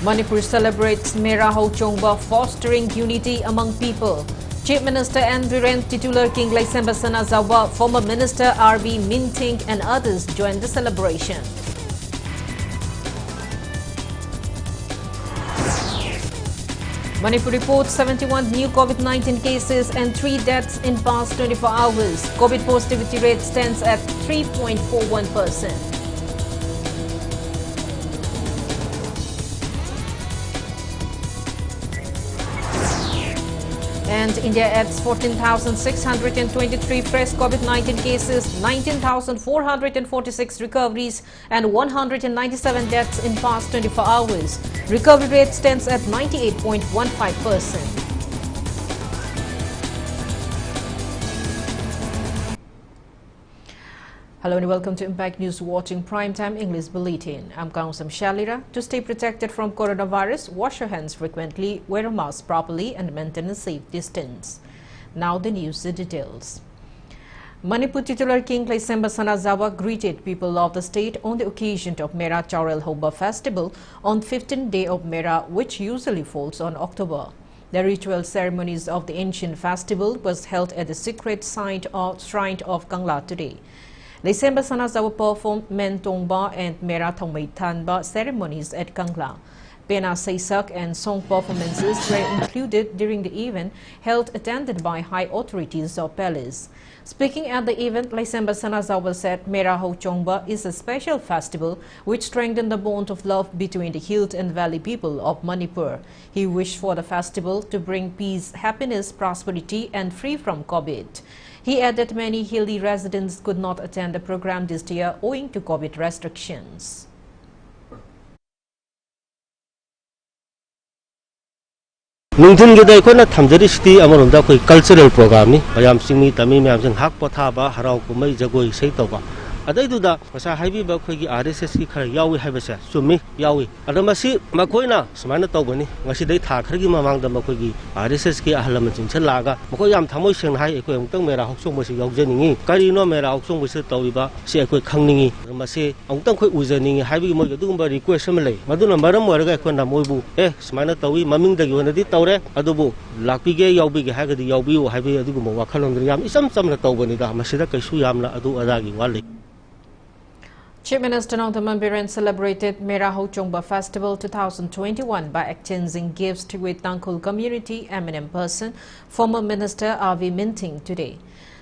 Manipur celebrates Mera Ho Chongba, fostering unity among people. Chief Minister N. Biren, titular King Laisemba Sanazawa, former Minister R.V. Minting and others joined the celebration. Manipur reports 71 new COVID-19 cases and 3 deaths in past 24 hours. COVID positivity rate stands at 3.41%. And India adds 14,623 fresh COVID-19 cases, 19,446 recoveries and 197 deaths in past 24 hours. Recovery rate stands at 98.15%. Hello and welcome to Impact News watching Primetime English Bulletin. I'm KANGUJAM SHELLYRA. To stay protected from coronavirus, wash your hands frequently, wear a mask properly and maintain a safe distance. Now the news details. Manipur titular King Laisemba Sanazawa greeted people of the state on the occasion of Mera Chaurel Hoba festival on 15th day of Mera, which usually falls on October. The ritual ceremonies of the ancient festival was held at the sacred shrine of Kangla today. Laisemba Sanazawa performed Mentongba and Mera Thongmei Thanba ceremonies at Kangla. Pena Saisak and song performances were included during the event held attended by high authorities of palace. Speaking at the event, Laisemba Sanazawa said Mera Ho Chongba is a special festival which strengthened the bond of love between the hills and valley people of Manipur. He wished for the festival to bring peace, happiness, prosperity and free from COVID. He added many hilly residents could not attend the program this year owing to COVID restrictions. Nungthun gida ikona thamjari city amaronda koi cultural program ni mayam singmi tami mayam sing hak pothaba harau kumai jagoi sei toba adai duda masa haibi ba khoi gi RSS ki khara yawi haibase sumi yawi adamasi makoina sumana tobani ngasi dai tha khargi mamang da makhoi gi RSS ki ahlam chingchen laga makoi yam thamoi seng hai ekoi amtang mera hoksong bosi yaujaningi kari no mera hoksong bosi tobiba si ekoi khangningi masi amtang khoi ujaningi haibi moi adugumba request am lei maduna maram moraga ekona moibu sumana towi maming da yonadi tawre adubu lakpige yaubige hagadi yaubiu haibi adugumba wakhalondri yam isam samna tobani da masida kaisu yamna adu adagi wali. Chief Minister N. Biren celebrated Mera Ho Chongba Festival 2021 by exchanging gifts with Tangkhul community eminent person, former Minister R.V. Minting today.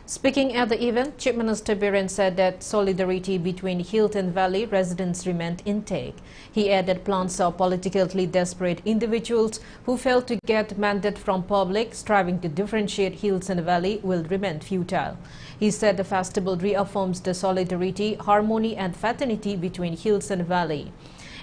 Speaking at the event, Chief Minister Biren said that solidarity between hill and valley residents remained intact. He added plans of politically desperate individuals who failed to get mandate from public, striving to differentiate hills and valley will remain futile. He said the festival reaffirms the solidarity, harmony and fraternity between hills and valley.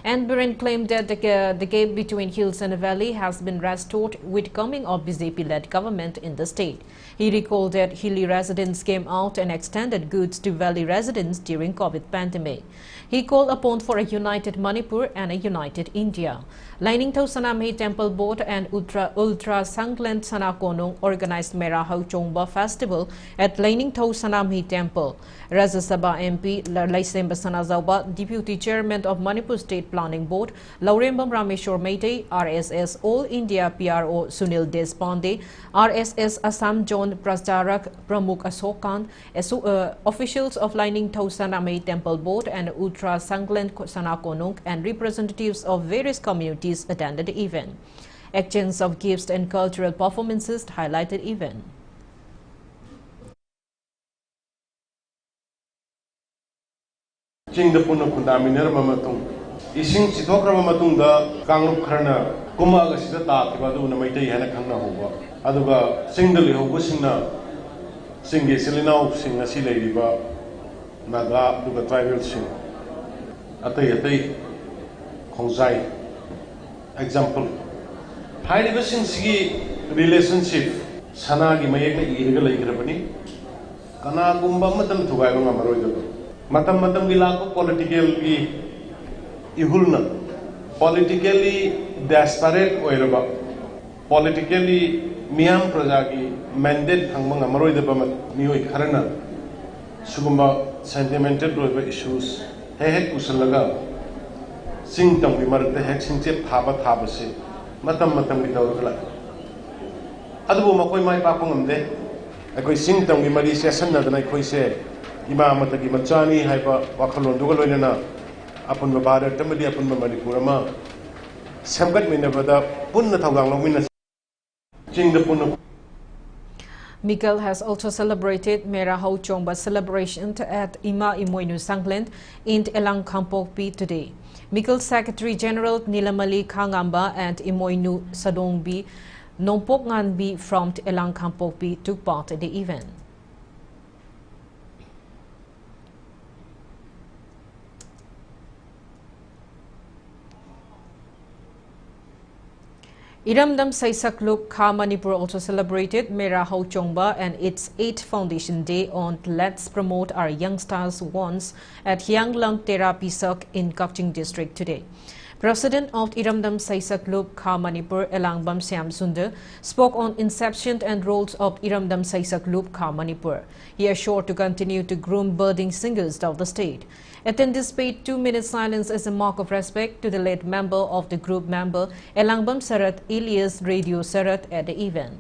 And Biren claimed that the gap between hills and valley has been restored with coming of BJP-led government in the state. He recalled that hilly residents came out and extended goods to valley residents during COVID pandemic. He called upon for a united Manipur and a united India. Lining Thau Sanamhe Temple Board and Ultra Sangland Sanakonung organized Mera Ho Chongba Festival at Lining Thau Sanamhe Temple. Rajya Sabha MP Laisemba Sanazawa, Deputy Chairman of Manipur State Planning Board, Laurembam Rameshwar Meitei, RSS All India PRO Sunil Deshpande, RSS Assam Zone Pracharak Pramukh Ashokan, officials of Lining Thau Sanamhe Temple Board and Ultra Sangland Sanakonung and representatives of various communities attended the event. Exchange of gifts and cultural performances highlighted event. Ching the Puna Kundaminer Mamatung. Ising Sitokra Matunga, Kangrup Karna, Kumaga Sita, Kibaduna Maite Hanakana Hova, Aduga, Singly Hogusina, Singi Selina, Sing a Sila Riva, Naga, Duga Tribal Sing. Atay, Kongzai. Example. High division relationship, Sanagi Mayaka illegal Irabani, Kana Gumba Matam to Wagama Maroida. Matam Vilako politically Ihulna, politically desperate Oiraba, politically Miam Prajagi, mandate Hangmang Amaroida Bamat, Mio Karana, Sugumba sentimental issues, Hehe Kusalaga. sing tong bi marak de hek sing chep thaba se matam bi dawr kala adu ma koi mai pa pangam de akoi sing tong bi mari session na dana koi se ima mata gi machani hai pa wakhalon du galoi na apun ba bharat tamadi apun ba manipur ma samgat mina bada punna thogang lo mina ching de punna. Mikal has also celebrated Mera Hau Chongba celebration at Ima Imoinu Sangland in Elang Kampokpi today. Mikal's Secretary General Nilamali Kangamba and Imoinu Sadongbi Nompok Nganbi from Elang Kampokpi took part in the event. Iramdam Saisakluk Ka Manipur also celebrated Mera Hau Chongba and its 8th Foundation Day on Let's Promote Our Youngsters Once at Hyanglam Therapy Sak in Kakching District today. President of Iramdam Saisakluk Ka Manipur Elangbam Siam Sundar spoke on inception and roles of Iramdam Saisakluk Ka Manipur. He assured to continue to groom budding singers of the state. Attendees paid 2-minute silence as a mark of respect to the late member of the group member Elangbam Sarat alias Radio Sarat at the event.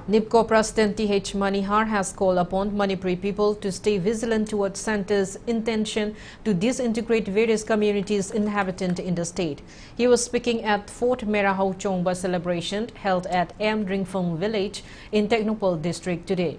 NIPCO President T.H. Manihar has called upon Manipuri people to stay vigilant towards centre's intention to disintegrate various communities inhabitant in the state. He was speaking at 4th Mera Hau Chongba celebration held at M. Ringphong village in Technopole district today.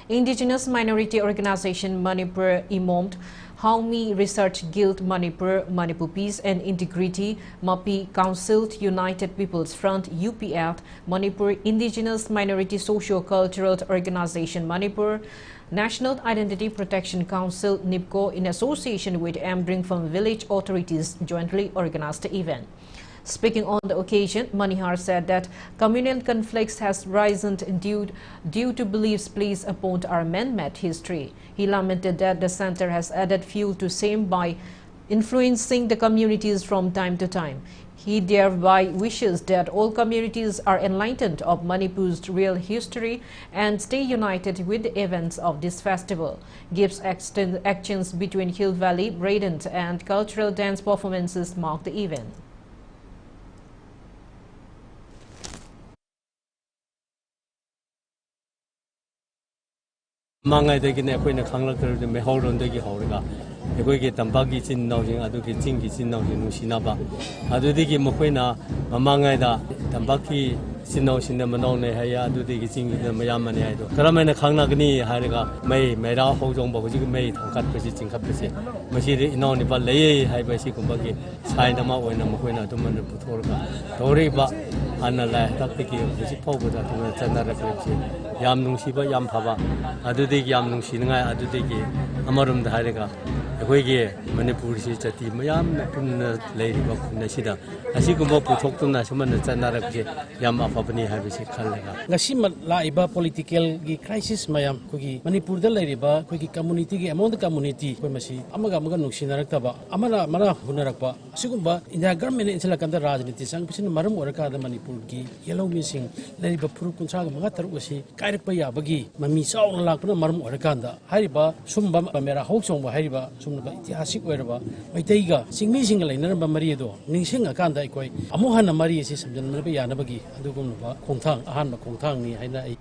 Indigenous minority organization Manipur Imomd, Haumi Research Guild Manipur, Manipur Peace and Integrity, MAPI Council, United People's Front, UPF, Manipur Indigenous Minority Socio-Cultural Organization Manipur, National Identity Protection Council, NIPCO, in association with M. Ringphong village authorities, jointly organized the event. Speaking on the occasion, Manihar said that communal conflicts has risen due to beliefs placed upon our man-made history. He lamented that the center has added fuel to same by influencing the communities from time to time. He thereby wishes that all communities are enlightened of Manipur's real history and stay united with the events of this festival. Gives actions between Hill Valley, Braden and cultural dance performances mark the event. Mangai de gine koi na khangla kar de me hauron de gi haurga ekoi ge tamba gi chin nau jing adu gi ching gi chin nau jing nu sina ba adu de gi mo koi na mamangai da tamba ki chin nau sin de manau ne ha ya adu de gi ching gi ma ya man ya do karamai na khangna gni ha ga mai ra hau jong ba gi mai thong kat pe si ching khat pe si ma si de inau ni ba le ye hai ba si kum ba gi sai na ma oi na mo koi na du man pu thor ga dori ba ana la tak te gi si phau ba da tu na chan na ra pe si yam nung si ba yam pha ba adu de yam nung si ngai adu de gi amarum da ha ga ekoi ge Manipur si chati mayam na pun le ri ba khun na si da asi kum ba pu thok tu na suman na chan na ra ge yam apa bani ha bi si khal le ga ngasi la iba political gi crisis mayam ko gi Manipur da le ri ba ko gi community gi among the community ko masi amaga nung si na rak ta ba amana mana hunarak ba sigum ba india government in sila kanda rajniti sang pisin maram or ka da Manipur gi yellow missing le ri ba puru kun sa ga ma tar usi kai rak pa ya ba gi mami saw na lak na maram or ka da hari ba sum ba Mera Hau Chongba hari ba sum ba itisik wer ba mai tei ga singmi sing le na ba mari do ningsing ka da ikoi amu han na mari si samjan na ba ya na ba gi adu gum ba khongthang ahan ba khongthang ni hai na ai.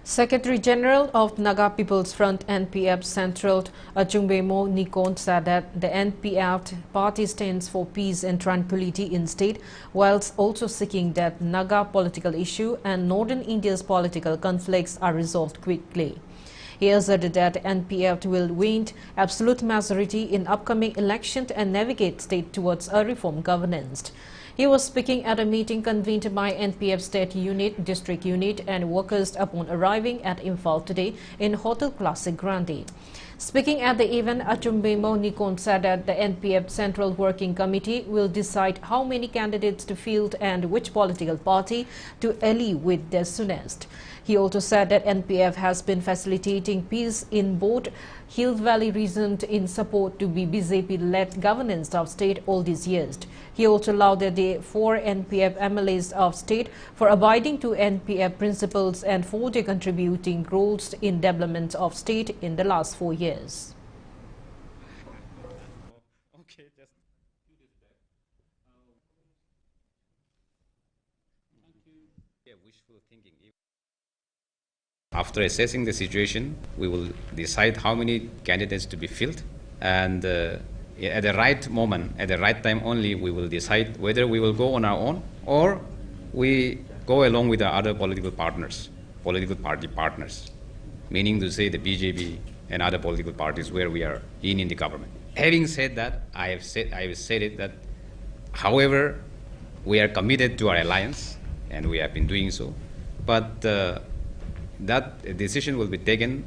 Secretary General of Naga People's Front NPF Central Achungbemo Nikon said that the NPF party stands for peace and tranquility in state, whilst also seeking that Naga political issue and northern India's political conflicts are resolved quickly. He asserted that NPF will win absolute majority in upcoming election and navigate state towards a reform governance. He was speaking at a meeting convened by NPF State Unit, District Unit and workers upon arriving at Imphal today in Hotel Classic Grande. Speaking at the event, Achumbimo Nikon said that the NPF Central Working Committee will decide how many candidates to field and which political party to ally with the soonest. He also said that NPF has been facilitating peace in both Hill Valley region in support to be BJP-led governance of state all these years. He also lauded the 4 NPF MLAs of state for abiding to NPF principles and for their contributing roles in development of state in the last 4 years. After assessing the situation, we will decide how many candidates to be fielded, and at the right moment, at the right time only, we will decide whether we will go on our own or we go along with our other political partners, political party partners, meaning to say the BJP and other political parties where we are in the government. Having said that, I have said it that, however, we are committed to our alliance, and we have been doing so, but that decision will be taken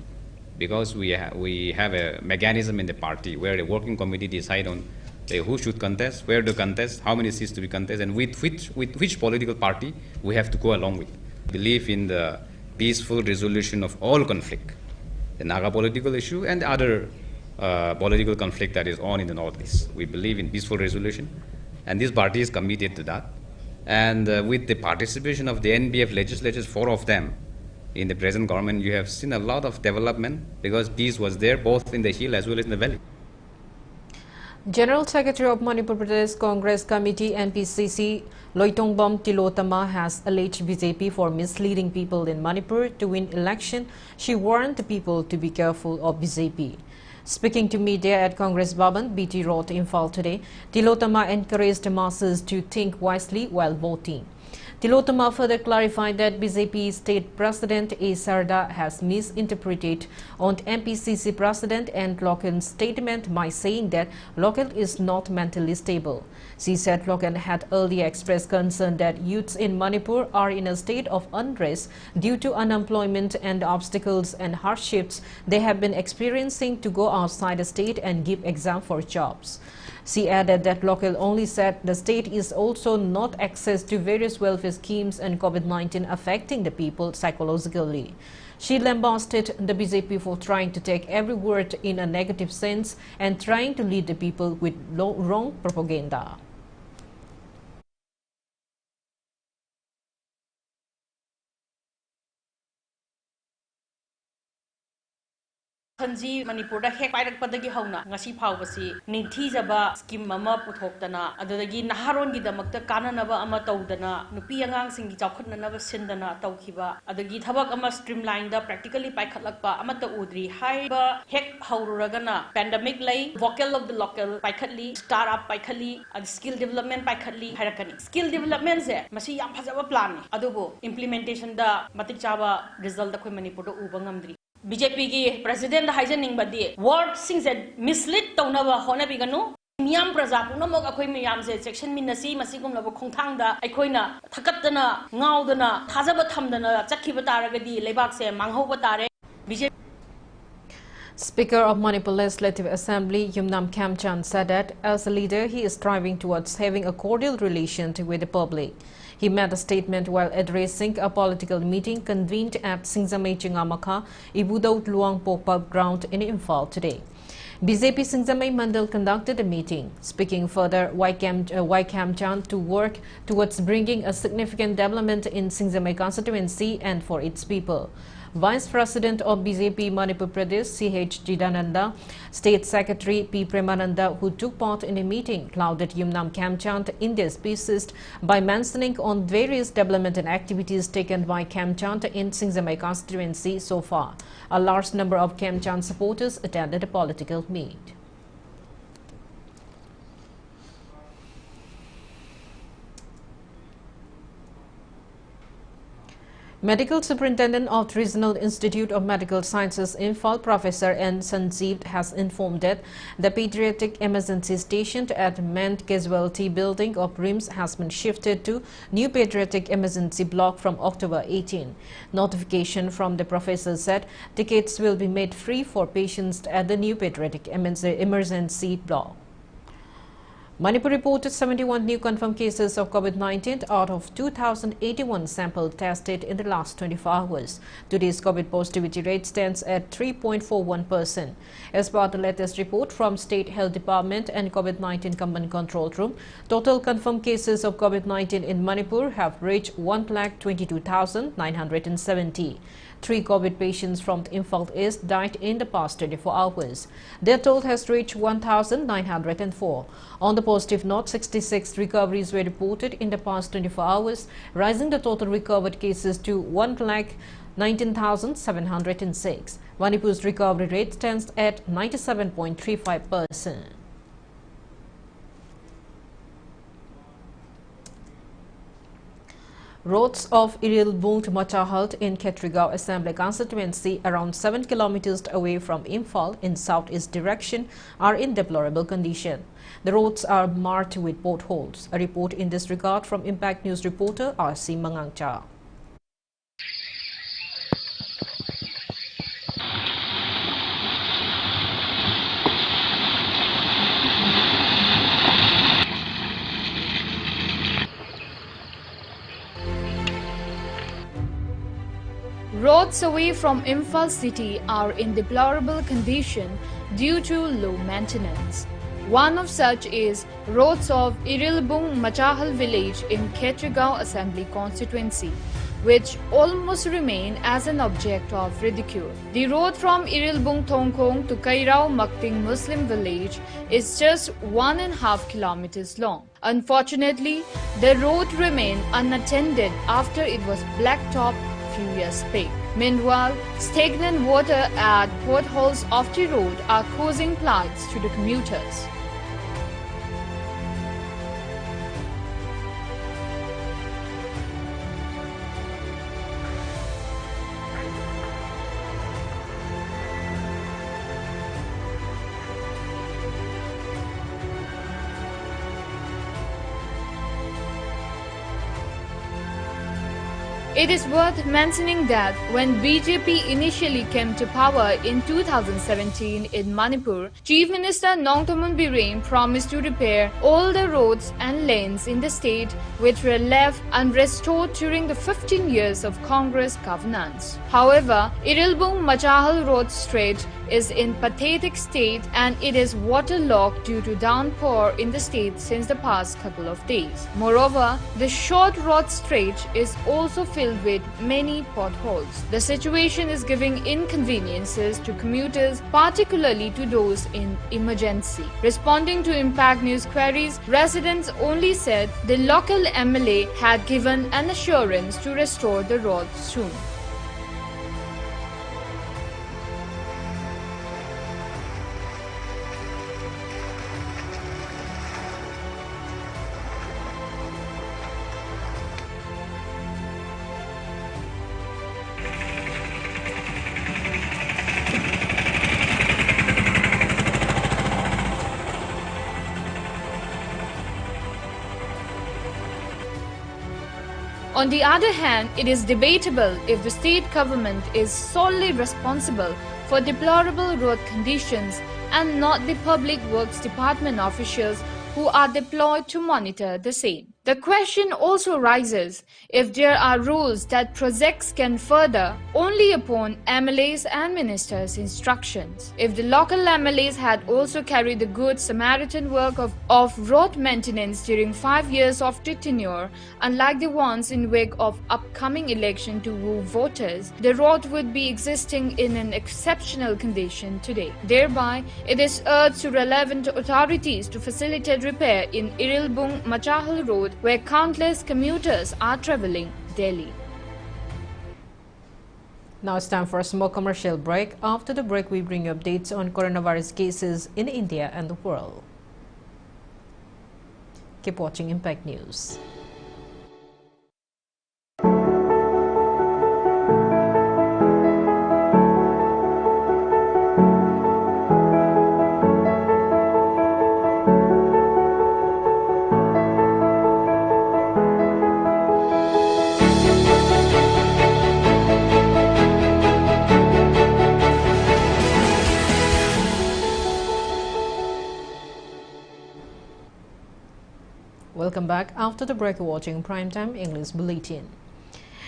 because we have a mechanism in the party where the working committee decide on who should contest, where to contest, how many seats to be contested, and with which political party we have to go along with. Believe in the peaceful resolution of all conflict, the Naga political issue and the other political conflict that is on in the Northeast. We believe in peaceful resolution, and this party is committed to that. And with the participation of the NPF legislators, 4 of them, in the present government, you have seen a lot of development because peace was there both in the hill as well as in the valley. General Secretary of Manipur Pradesh Congress Committee MPCC Loitongbam Tilotama has alleged BJP for misleading people in Manipur to win election. She warned the people to be careful of BJP. Speaking to media at Congress Bhavan, BT wrote Imphal today, Tilotama encouraged the masses to think wisely while voting. Tilotama further clarified that BJP State President A. Sarda has misinterpreted on MPCC President and Loken's statement by saying that Loken is not mentally stable. She said Loken had earlier expressed concern that youths in Manipur are in a state of unrest due to unemployment and obstacles and hardships they have been experiencing to go outside the state and give exam for jobs. She added that Lokel only said the state is also not access to various welfare schemes and COVID-19 affecting the people psychologically. She lambasted the BJP for trying to take every word in a negative sense and trying to lead the people with wrong propaganda. Kanji Manipur da hek pairak padagi hauna ngasi phawbasi ninthi jaba scheme ama puthoktana adagi naharon gi damakta kananaba ama tawdana nupi angang singi chawkhatnanaba sindana tawkhiba adagi thabak ama streamline da practically paikhatlakpa amata udri haiba hek haururagana pandemic lay vocal of the local paikhatli startup paikhatli ad skill development paikhatli hairakani skill development se masi yam phajaba plan ni adugo implementation da matik chaba result da khoi Manipur da uba ngamdri BJP ki president haijaning badi word singse mislead tawnaba hona biganu miyam praja punamok akhoi miyam se section minasi masigum labo khongthang da aikhoina thakatna ngaudana thajaba thamdana chakhiba taragadi lebak se manghoba tare BJP Speaker of Manipur Legislative Assembly Yumnam Khamchand said that as a leader he is striving towards having a cordial relation with the public. He made a statement while addressing a political meeting convened at Singzamei Chingamakha, Ibudaut Luang Pop-up ground in Imphal today. BJP Singzamei Mandal conducted a meeting. Speaking further, Khamchand to work towards bringing a significant development in Singzamei constituency and for its people. Vice President of BJP Manipur Pradesh C.H. Jidananda, State Secretary P. Premananda, who took part in the meeting, lauded Yumnam Khamchand in their speeches by mentioning on various development and activities taken by Khamchand in Singzamei constituency so far. A large number of Khamchand supporters attended the political meet. Medical Superintendent of the Regional Institute of Medical Sciences, Imphal, Professor N. Sanjeev, has informed that the Pediatric Emergency Station at Manned Casualty Building of RIMS has been shifted to new Pediatric Emergency Block from October 18. Notification from the professor said tickets will be made free for patients at the new Pediatric Emergency Block. Manipur reported 71 new confirmed cases of COVID-19 out of 2,081 samples tested in the last 24 hours. Today's COVID positivity rate stands at 3.41%. As per the latest report from State Health Department and COVID-19 Command Control Room, total confirmed cases of COVID-19 in Manipur have reached 1,22,970. 3 COVID patients from the Imphal East died in the past 24 hours. Their total has reached 1,904. On the positive note, 66 recoveries were reported in the past 24 hours, rising the total recovered cases to 1,19,706. Manipur's recovery rate stands at 97.35%. Roads of Irilbung to Machahalt in Khetrigao Assembly constituency, around 7 kilometers away from Imphal in southeast direction, are in deplorable condition. The roads are marked with potholes. A report in this regard from Impact News reporter R.C. Mangangcha. Roads away from Imphal city are in deplorable condition due to low maintenance. One of such is roads of Irilbung Machahal village in Khetrigao Assembly constituency, which almost remain as an object of ridicule. The road from Irilbung Thongkong to Kairao Makting Muslim village is just 1.5 kilometers long. Unfortunately, the road remained unattended after it was blacktopped few years back. Meanwhile, stagnant water at potholes of the road are causing plights to the commuters. It is worth mentioning that when BJP initially came to power in 2017 in Manipur, Chief Minister Nongthamun Birren promised to repair all the roads and lanes in the state which were left unrestored during the 15 years of Congress governance. However, Irilbung Machahal Road stretch is in pathetic state and it is waterlogged due to downpour in the state since the past couple of days. Moreover, the short road stretch is also filled with many potholes. The situation is giving inconveniences to commuters, particularly to those in emergency. Responding to Impact News queries, residents only said the local MLA had given an assurance to restore the road soon. On the other hand, it is debatable if the state government is solely responsible for deplorable road conditions and not the Public Works Department officials who are deployed to monitor the same. The question also rises if there are rules that projects can further only upon MLAs and ministers' instructions. If the local MLAs had also carried the good Samaritan work of road maintenance during 5 years of their tenure, unlike the ones in wake of upcoming election to woo voters, the road would be existing in an exceptional condition today. Thereby, it is urged to relevant authorities to facilitate repair in Irilbung Machahal Road, where countless commuters are traveling daily. Now it's time for a small commercial break. After the break, we bring you updates on coronavirus cases in India and the world. Keep watching Impact News. Welcome back. After the break, you're watching Primetime English Bulletin.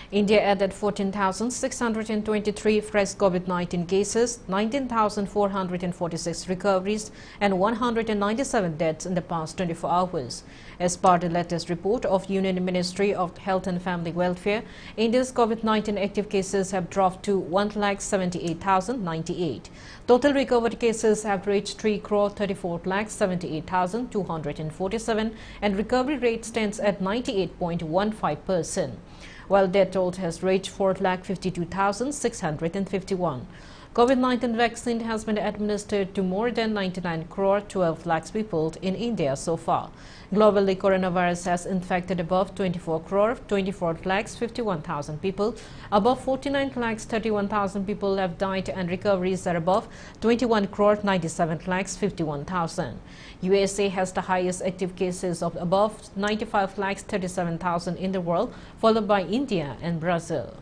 India added 14,623 fresh COVID-19 cases, 19,446 recoveries, and 197 deaths in the past 24 hours. As per the latest report of Union Ministry of Health and Family Welfare, India's COVID-19 active cases have dropped to 1,78,098. Total recovered cases have reached 3,34,78,247, and recovery rate stands at 98.15%. While death toll has reached 4,52,651. COVID-19 vaccine has been administered to more than 99 crore 12 lakhs people in India so far. Globally, coronavirus has infected above 24 crore 24 lakhs 51,000 people. Above 49 lakhs 31,000 people have died, and recoveries are above 21 crore 97 lakhs 51,000. USA has the highest active cases of above 95 lakhs 37,000 in the world, followed by India and Brazil.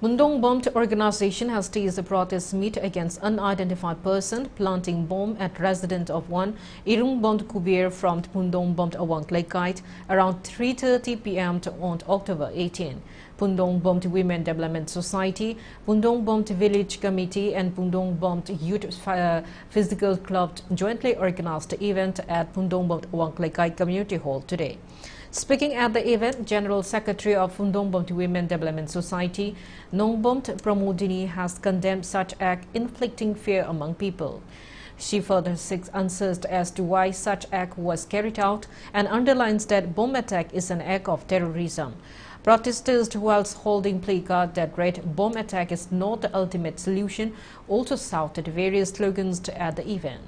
Pundong Bomb Organization has teased a protest meet against unidentified person planting bomb at resident of one Irung Bomb Kubir from Pundong Bomb Awang Laikait around 3:30 p.m. on October 18. Pundong Bomb Women Development Society, Pundong Bomb Village Committee, and Pundong Bomb Youth Physical Club jointly organized the event at Pundong Bomb Awang Laikait Community Hall today. Speaking at the event, General Secretary of Pundong Bomb Women Development Society, Nongbom Pramodini, has condemned such act inflicting fear among people. She further seeks answers as to why such act was carried out and underlines that bomb attack is an act of terrorism. Protesters, whilst holding placard that read "Bomb attack is not the ultimate solution," also shouted various slogans at the event.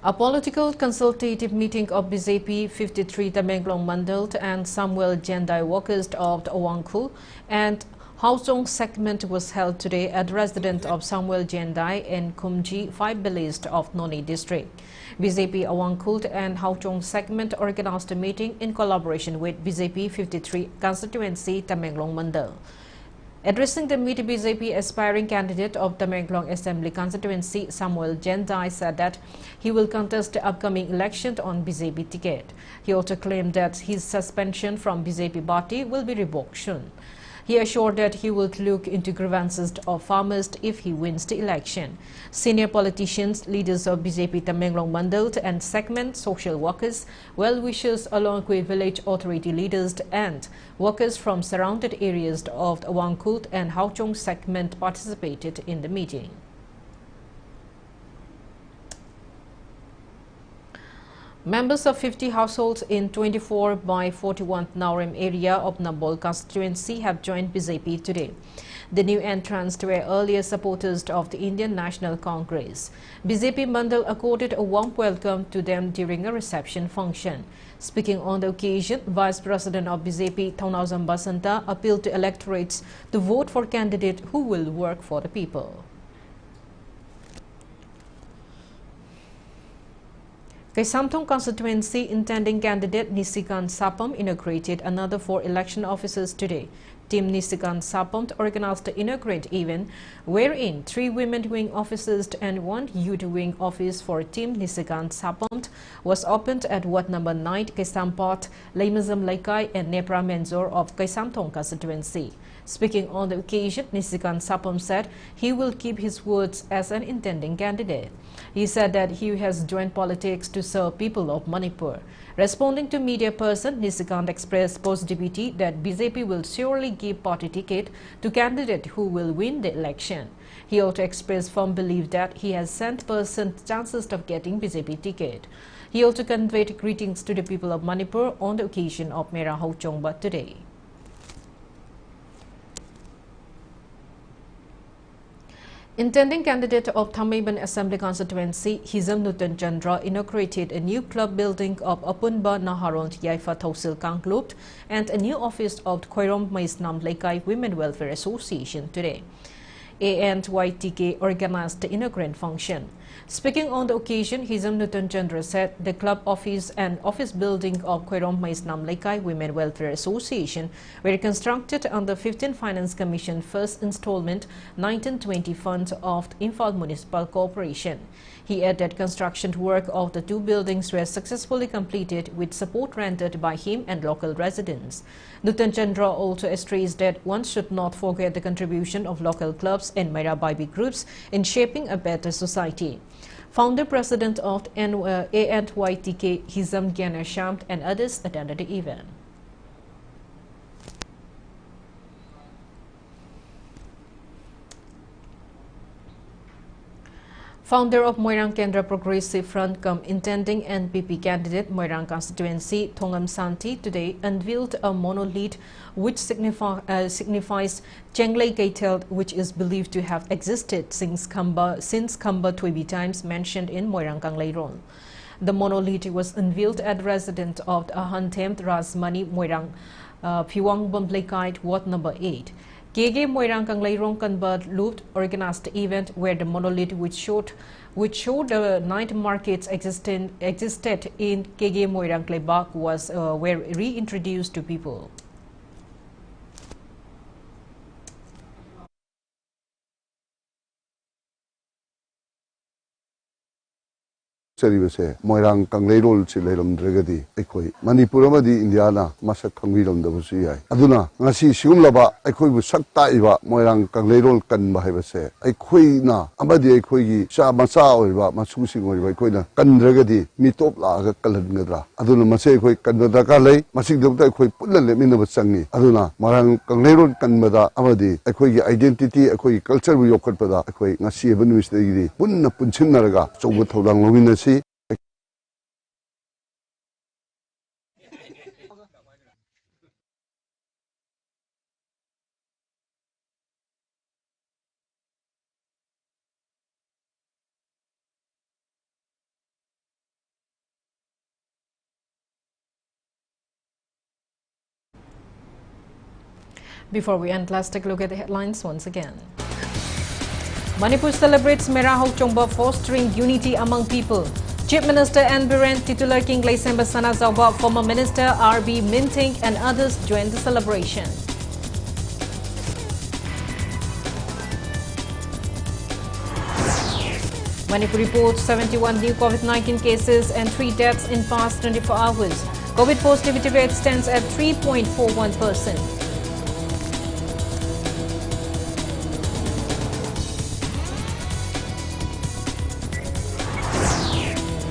A political consultative meeting of BJP 53 Tamenglong Mandal and Samuel Jendai workers of the Awangkul and Hausong segment was held today at residence of Samuel Jendai in Kumji, 5 villages of Noni district. BJP Awangkul and Hausong segment organized a meeting in collaboration with BJP 53 constituency Tamenglong Mandal. Addressing the meet, BJP aspiring candidate of the Tamenglong Assembly constituency, Samuel Jendai, said that he will contest the upcoming election on BJP ticket. He also claimed that his suspension from BJP party will be revoked soon. He assured that he will look into grievances of farmers if he wins the election. Senior politicians, leaders of BJP Tamenglong Mandal and segment, social workers, well-wishers along with village authority leaders and workers from surrounded areas of the Awangkul and Hausong segment participated in the meeting. Members of 50 households in 24 by 41 Naurim area of Nambol constituency have joined BJP today. The new entrants were earlier supporters of the Indian National Congress. BJP Mandal accorded a warm welcome to them during a reception function. Speaking on the occasion, Vice President of BJP Thaunawjam Basanta appealed to electorates to vote for candidates who will work for the people. Kaisamthong constituency intending candidate Nisikan Sapam inaugurated another 4 election officers today. Team Nisikan Sapam organized the inaugurate event wherein 3 women wing officers and 1 youth wing office for Team Nisikan Sapam was opened at Ward number 9 Kaisampot, Laimazam Laikai and Nepra Menzor of Kaisamthong constituency. Speaking on the occasion, Nisikan Sapam said he will keep his words as an intending candidate. He said that he has joined politics to serve people of Manipur. Responding to media person, Nisikan expressed positivity that BJP will surely give party ticket to candidate who will win the election. He also expressed firm belief that he has 100% chances of getting BJP ticket. He also conveyed greetings to the people of Manipur on the occasion of Mera Hauchongba today. Intending candidate of Thamaiban Assembly constituency, Hizam Nutan Chandra inaugurated a new club building of Apunba Naharont Yaifa Thosil Kanglupt and a new office of Khoirom Maisnam Laikai Women Welfare Association today. ANYTK organized the inaugurated function. Speaking on the occasion, Hizam Nutan Chandra said the club office and office building of Khairom Mais Namlekai Women Welfare Association were constructed under 15th Finance Commission first installment 1920 fund of the Imphal Municipal Corporation. He added construction work of the two buildings were successfully completed with support rendered by him and local residents. Nutan Chandra also stressed that one should not forget the contribution of local clubs and Mera Baibi groups in shaping a better society. Founder President of ANYTK Hizam Gyana Shamt and others attended the event. Founder of Moirang Kendra Progressive Front intending NPP candidate Moirang constituency Thongam Santi today unveiled a monolith which signifies Chenglei Kaitel, which is believed to have existed since Khamba Twibi times mentioned in Moirang Kangleiron. The monolith was unveiled at the residence of Ahanthemt Razmani Moirang Phiwang Bomblekait Ward number 8. KG Moirang Kangleirong Kanbad Loop organized the event where the monolith which showed the night markets existed in KG Moirang Klebak were reintroduced to people. Moirang Kangleirol Chilerum Dregadi, Ekoi, Manipur Amadi Indiana, Masak Kangiram the Busia. Aduna, Nasi Shulaba, Ekoi Sakta Iva, Moirang Kangleirol Kan Bahevase, Ekoi na, Amadi Ekoi, Sha Masa or Masusi or Ekoina, Kan Dregadi, Mitopla, Kalangadra. Aduna Maseko Kanadakale, Masik Dota Ekoi Pulan Minasangi. Aduna, Marang Kangleirol Kanmada, Amadi, Ekoi identity, Ekoi culture Yokopada, Ekoi, Nasi Evanus Degi, Punna Punchinaraga, so what Hodang Lominasi. Before we end, let's take a look at the headlines once again. Manipur celebrates Mera Hau Chongba fostering unity among people. Chief Minister N. Biren, titular King Laisemba Sana Zawba, former Minister R.B. Minting and others joined the celebration. Manipur reports 71 new COVID-19 cases and 3 deaths in past 24 hours. COVID positivity rate stands at 3.41%.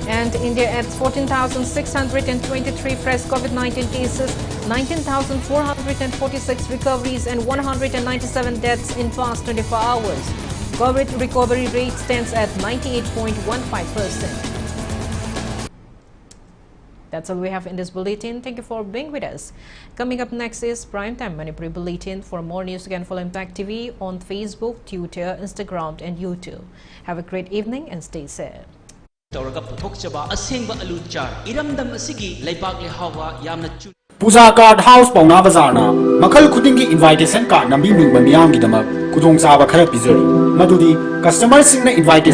And India adds 14,623 fresh COVID-19 cases, 19,446 recoveries and 197 deaths in past 24 hours. COVID recovery rate stands at 98.15%. That's all we have in this bulletin. Thank you for being with us. Coming up next is Primetime Manipur Bulletin. For more news, you can follow Impact TV on Facebook, Twitter, Instagram and YouTube. Have a great evening and stay safe. Puja Card House Pauna Bazarna, Makal Kudingi invitation card Nambi Mamiam Gidama, Kudong Saba Kara Pizari, Madudi, customers in the invitation.